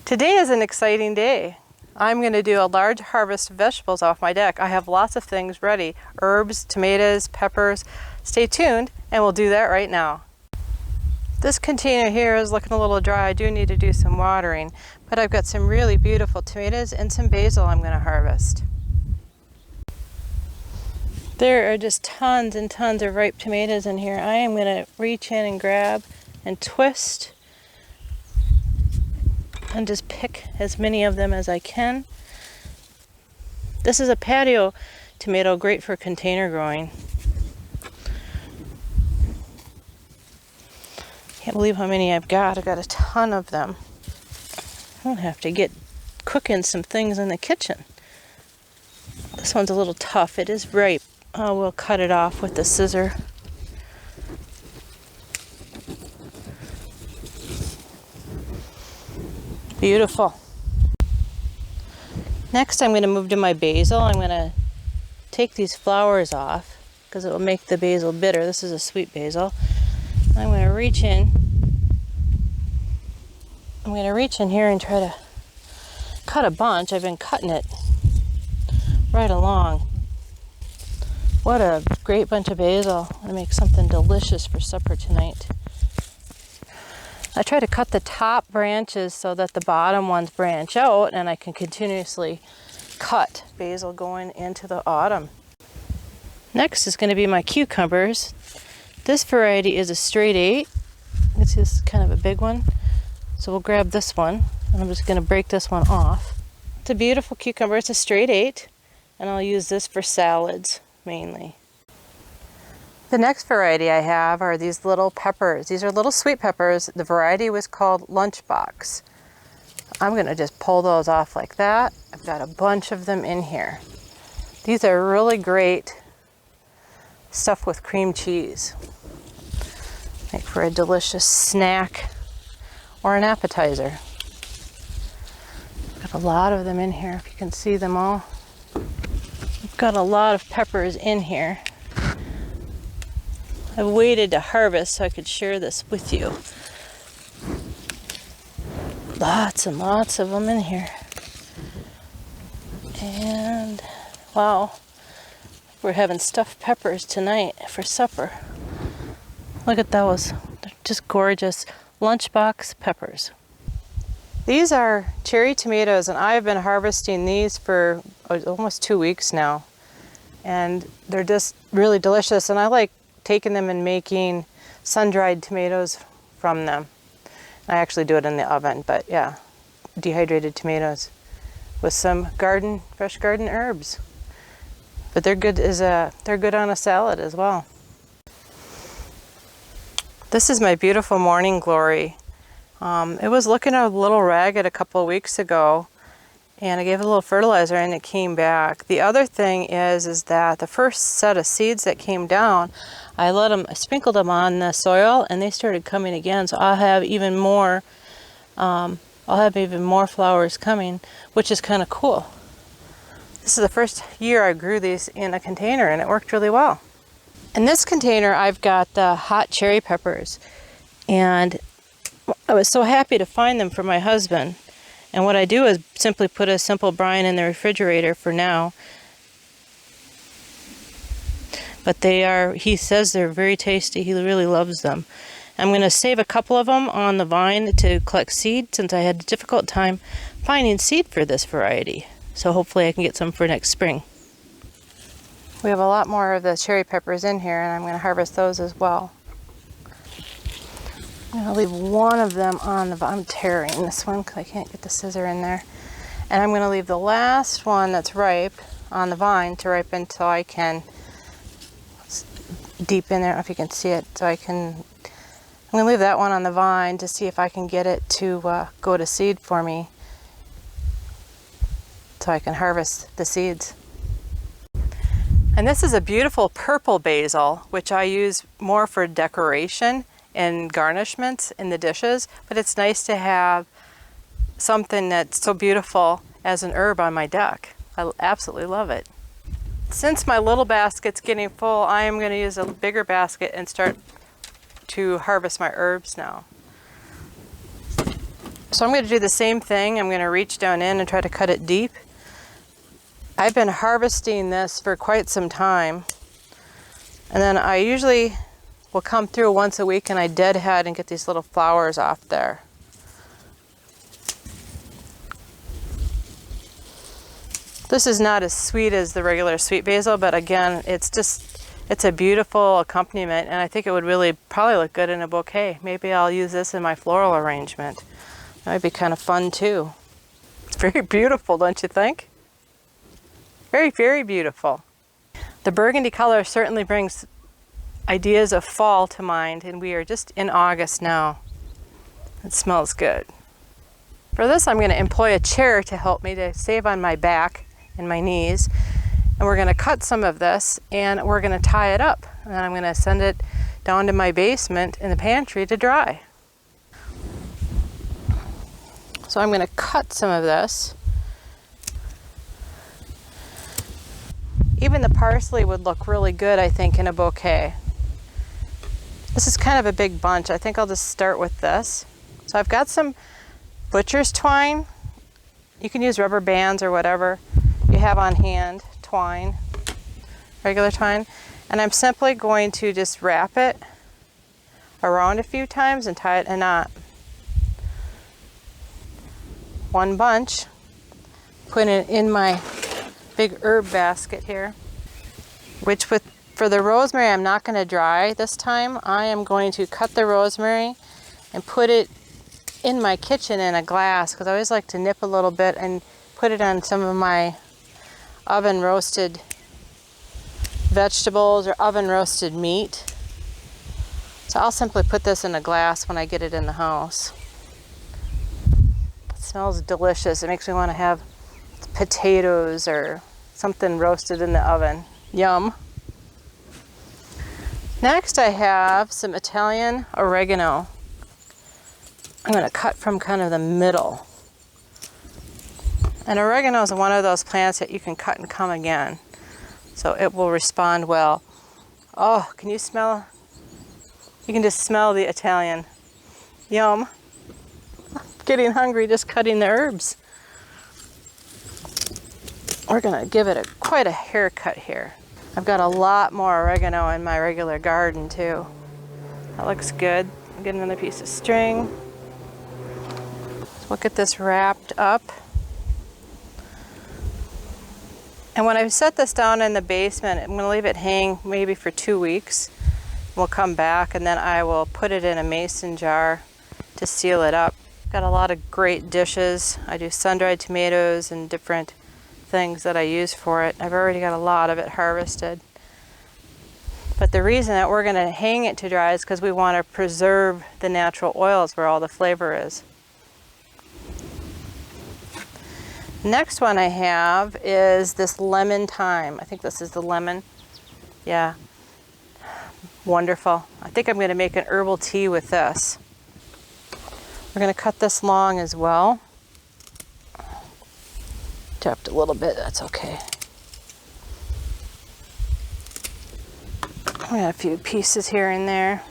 Today is an exciting day. I'm going to do a large harvest of vegetables off my deck. I have lots of things ready, herbs, tomatoes, peppers. Stay tuned and we'll do that right now. This container here is looking a little dry. I do need to do some watering, but I've got some really beautiful tomatoes and some basil I'm going to harvest. There are just tons and tons of ripe tomatoes in here. I am going to reach in and grab and twist and just pick as many of them as I can. This is a patio tomato, great for container growing. Can't believe how many I've got. I've got a ton of them. I'll have to get cooking some things in the kitchen. This one's a little tough. It is ripe. Oh, we'll cut it off with the scissor. Beautiful. Next I'm going to move to my basil. I'm going to take these flowers off because it will make the basil bitter. This is a sweet basil. I'm going to reach in. I'm going to reach in here and try to cut a bunch. I've been cutting it right along. What a great bunch of basil. I'm going to make something delicious for supper tonight. I try to cut the top branches so that the bottom ones branch out and I can continuously cut basil going into the autumn. Next is going to be my cucumbers. This variety is a straight 8. This is kind of a big one. So we'll grab this one and I'm just going to break this one off. It's a beautiful cucumber. It's a straight 8 and I'll use this for salads mainly. The next variety I have are these little peppers. These are little sweet peppers. The variety was called Lunchbox. I'm going to just pull those off like that. I've got a bunch of them in here. These are really great stuffed with cream cheese. Make for a delicious snack or an appetizer. Got a lot of them in here if you can see them all. I've got a lot of peppers in here. I've waited to harvest so I could share this with you. Lots and lots of them in here. And wow, we're having stuffed peppers tonight for supper. Look at those. They're just gorgeous Lunchbox peppers. These are cherry tomatoes and I've been harvesting these for almost 2 weeks now. And they're just really delicious and I like taking them and making sun-dried tomatoes from them. I actually do it in the oven, but yeah, dehydrated tomatoes with some fresh garden herbs. But they're good on a salad as well. This is my beautiful morning glory. It was looking a little ragged a couple of weeks ago, and I gave it a little fertilizer and it came back. The other thing is that the first set of seeds that came down, I sprinkled them on the soil and they started coming again. So I'll have even more flowers coming, which is kind of cool. This is the first year I grew these in a container and it worked really well. In this container, I've got the hot cherry peppers, and I was so happy to find them for my husband. And what I do is simply put a simple brine in the refrigerator for now. But he says they're very tasty. He really loves them. I'm going to save a couple of them on the vine to collect seed since I had a difficult time finding seed for this variety. So hopefully I can get some for next spring. We have a lot more of the cherry peppers in here and I'm going to harvest those as well. I'm going to leave one of them on the vine. I'm tearing this one because I can't get the scissor in there. And I'm going to leave the last one that's ripe on the vine to ripen so I can, deep in there, I don't know if you can see it, I'm going to leave that one on the vine to see if I can get it to go to seed for me so I can harvest the seeds. And this is a beautiful purple basil, which I use more for decoration and garnishments in the dishes, but it's nice to have something that's so beautiful as an herb on my deck. I absolutely love it. Since my little basket's getting full, I am going to use a bigger basket and start to harvest my herbs now. So I'm going to do the same thing. I'm going to reach down in and try to cut it deep. I've been harvesting this for quite some time. And then I usually will come through once a week and I deadhead and get these little flowers off there. This is not as sweet as the regular sweet basil, but again, it's a beautiful accompaniment, and I think it would really probably look good in a bouquet. Maybe I'll use this in my floral arrangement. That might be kind of fun too. It's very beautiful, don't you think? Very, very beautiful. The burgundy color certainly brings ideas of fall to mind, and we are just in August now. It smells good. For this, I'm going to employ a chair to help me to save on my back and my knees. And we're going to cut some of this and we're going to tie it up. And then I'm going to send it down to my basement in the pantry to dry. So I'm going to cut some of this. Even the parsley would look really good, I think, in a bouquet. This is kind of a big bunch. I think I'll just start with this. So I've got some butcher's twine. You can use rubber bands or whatever you have on hand, twine, regular twine. And I'm simply going to just wrap it around a few times and tie it in a knot. One bunch, put it in my big herb basket here, which for the rosemary I'm not going to dry this time. I am going to cut the rosemary and put it in my kitchen in a glass, because I always like to nip a little bit and put it on some of my oven roasted vegetables or oven roasted meat. So I'll simply put this in a glass when I get it in the house. It smells delicious. It makes me want to have potatoes or something roasted in the oven. Yum. Next I have some Italian oregano. I'm going to cut from kind of the middle. And oregano is one of those plants that you can cut and come again. So it will respond well. Oh, can you smell? You can just smell the Italian. Yum. I'm getting hungry just cutting the herbs. We're going to give it quite a haircut here. I've got a lot more oregano in my regular garden too. That looks good. I'll get another piece of string. We'll get this wrapped up. And when I set this down in the basement, I'm going to leave it hang maybe for 2 weeks. We'll come back and then I will put it in a mason jar to seal it up. Got a lot of great dishes. I do sun-dried tomatoes and different things that I use for it. I've already got a lot of it harvested. But the reason that we're going to hang it to dry is because we want to preserve the natural oils where all the flavor is. Next one I have is this lemon thyme. I think this is the lemon. Yeah. Wonderful. I think I'm going to make an herbal tea with this. We're going to cut this long as well. Chopped a little bit, that's okay. I got a few pieces here and there.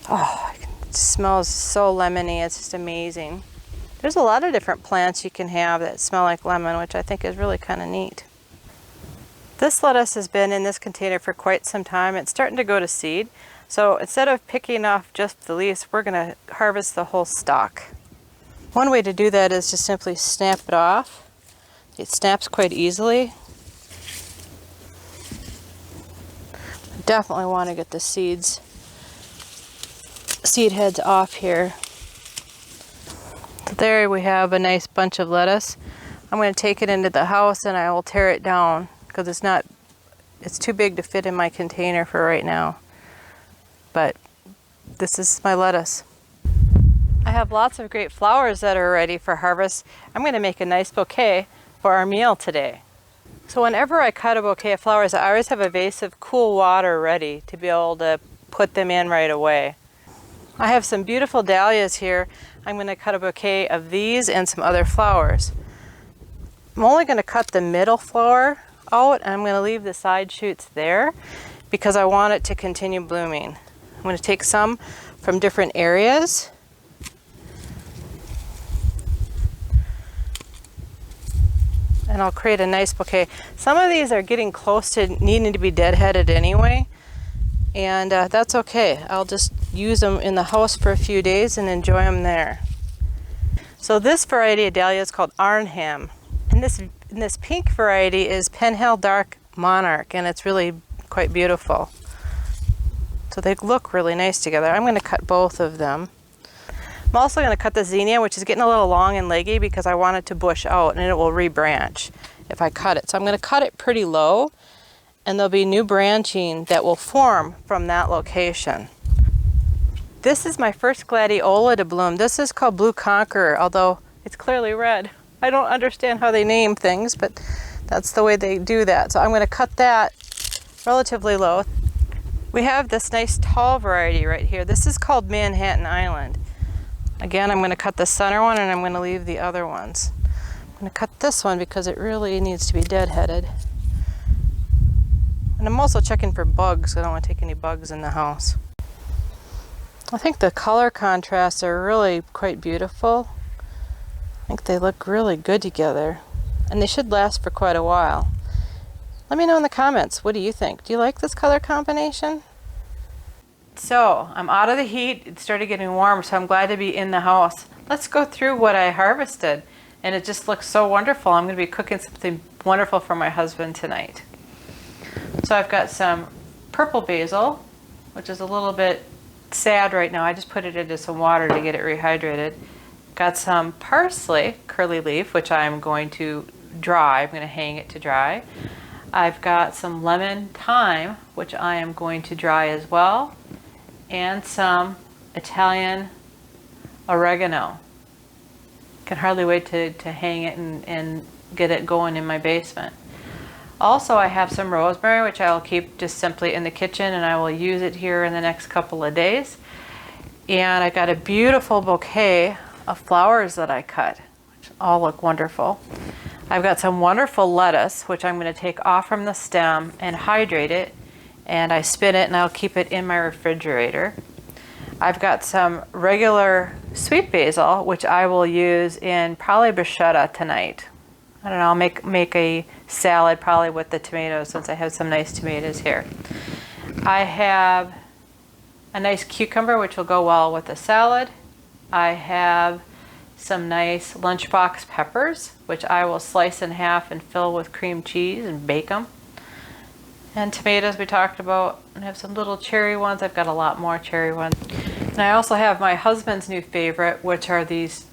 Oh, it smells so lemony, it's just amazing. There's a lot of different plants you can have that smell like lemon, which I think is really kind of neat. This lettuce has been in this container for quite some time. It's starting to go to seed. So instead of picking off just the leaves, we're going to harvest the whole stalk. One way to do that is to simply snap it off. It snaps quite easily. Definitely want to get the seed heads off here. So there we have a nice bunch of lettuce. I'm going to take it into the house and I will tear it down because it's too big to fit in my container for right now. But this is my lettuce. I have lots of great flowers that are ready for harvest. I'm going to make a nice bouquet for our meal today. So whenever I cut a bouquet of flowers, I always have a vase of cool water ready to be able to put them in right away. I have some beautiful dahlias here. I'm going to cut a bouquet of these and some other flowers. I'm only going to cut the middle flower out and I'm going to leave the side shoots there because I want it to continue blooming. I'm going to take some from different areas and I'll create a nice bouquet. Some of these are getting close to needing to be deadheaded anyway, and that's okay. I'll just use them in the house for a few days and enjoy them there. So this variety of dahlia is called Arnhem, and this pink variety is Penhale Dark Monarch, and it's really quite beautiful. So they look really nice together. I'm going to cut both of them. I'm also going to cut the zinnia, which is getting a little long and leggy because I want it to bush out and it will rebranch if I cut it. So I'm going to cut it pretty low, and there'll be new branching that will form from that location. This is my first gladiola to bloom. This is called Blue Conqueror, although it's clearly red. I don't understand how they name things, but that's the way they do that. So I'm going to cut that relatively low. We have this nice tall variety right here. This is called Manhattan Island. Again, I'm going to cut the center one and I'm going to leave the other ones. I'm going to cut this one because it really needs to be deadheaded. And I'm also checking for bugs. I don't want to take any bugs in the house. I think the color contrasts are really quite beautiful. I think they look really good together, and they should last for quite a while. Let me know in the comments, what do you think? Do you like this color combination? So I'm out of the heat. It started getting warm, so I'm glad to be in the house. Let's go through what I harvested, and it just looks so wonderful. I'm going to be cooking something wonderful for my husband tonight. So I've got some purple basil, which is a little bit sad right now. I just put it into some water to get it rehydrated. Got some parsley, curly leaf, which I'm going to dry. I'm going to hang it to dry. I've got some lemon thyme, which I am going to dry as well, and some Italian oregano. Can hardly wait to hang it and get it going in my basement. Also, I have some rosemary, which I'll keep just simply in the kitchen, and I will use it here in the next couple of days. And I got a beautiful bouquet of flowers that I cut, which all look wonderful. I've got some wonderful lettuce, which I'm going to take off from the stem and hydrate it, and I spin it and I'll keep it in my refrigerator. I've got some regular sweet basil, which I will use in probably bruschetta tonight. I don't know, I'll make a salad probably with the tomatoes, since I have some nice tomatoes here. I have a nice cucumber, which will go well with the salad. I have some nice Lunchbox peppers, which I will slice in half and fill with cream cheese and bake them. And tomatoes we talked about. I have some little cherry ones. I've got a lot more cherry ones. And I also have my husband's new favorite, which are these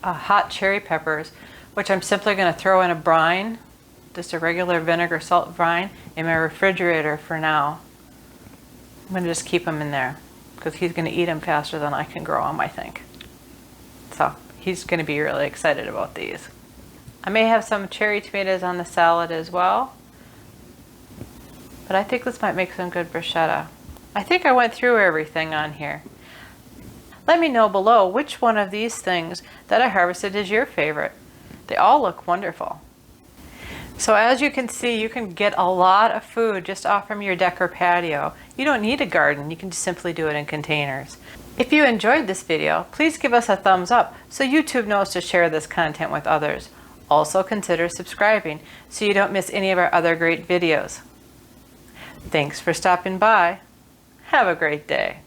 hot cherry peppers, which I'm simply going to throw in a brine, just a regular vinegar salt brine, in my refrigerator for now. I'm going to just keep them in there because he's going to eat them faster than I can grow them, I think. So he's going to be really excited about these. I may have some cherry tomatoes on the salad as well, but I think this might make some good bruschetta. I think I went through everything on here. Let me know below which one of these things that I harvested is your favorite. They all look wonderful. So as you can see, you can get a lot of food just off from your deck or patio. You don't need a garden, you can just simply do it in containers. If you enjoyed this video, please give us a thumbs up so YouTube knows to share this content with others. Also consider subscribing so you don't miss any of our other great videos. Thanks for stopping by. Have a great day.